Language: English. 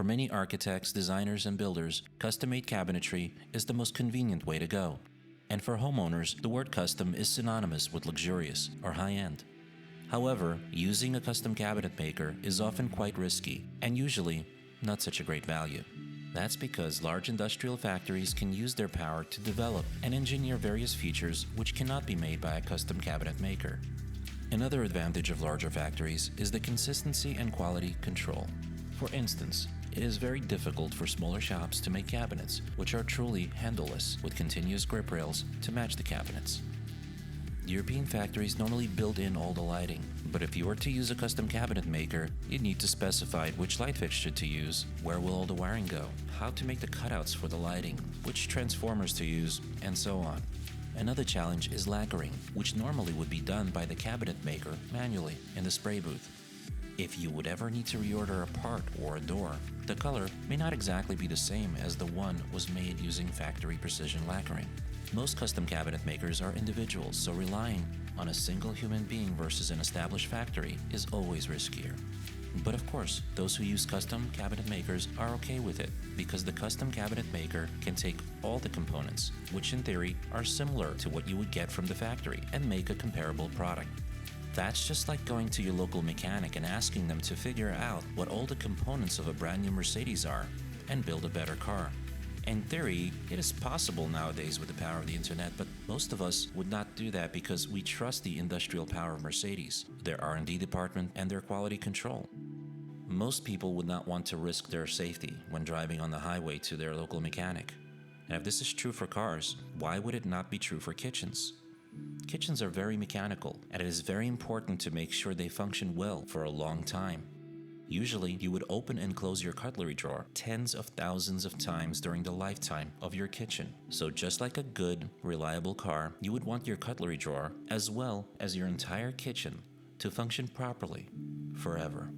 For many architects, designers, and builders, custom-made cabinetry is the most convenient way to go. And for homeowners, the word custom is synonymous with luxurious or high-end. However, using a custom cabinet maker is often quite risky and usually not such a great value. That's because large industrial factories can use their power to develop and engineer various features which cannot be made by a custom cabinet maker. Another advantage of larger factories is the consistency and quality control. For instance, it is very difficult for smaller shops to make cabinets which are truly handleless with continuous grip rails to match the cabinets. European factories normally build in all the lighting, but if you were to use a custom cabinet maker, you'd need to specify which light fixture to use, where will all the wiring go, how to make the cutouts for the lighting, which transformers to use, and so on. Another challenge is lacquering, which normally would be done by the cabinet maker manually in the spray booth. If you would ever need to reorder a part or a door, the color may not exactly be the same as the one was made using factory precision lacquering. Most custom cabinet makers are individuals, so relying on a single human being versus an established factory is always riskier. But of course, those who use custom cabinet makers are okay with it because the custom cabinet maker can take all the components, which in theory are similar to what you would get from the factory, and make a comparable product. That's just like going to your local mechanic and asking them to figure out what all the components of a brand new Mercedes are and build a better car. In theory, it is possible nowadays with the power of the internet, but most of us would not do that because we trust the industrial power of Mercedes, their R&D department, and their quality control. Most people would not want to risk their safety when driving on the highway to their local mechanic. And if this is true for cars, why would it not be true for kitchens? Kitchens are very mechanical, and it is very important to make sure they function well for a long time. Usually, you would open and close your cutlery drawer tens of thousands of times during the lifetime of your kitchen. So just like a good, reliable car, you would want your cutlery drawer, as well as your entire kitchen, to function properly forever.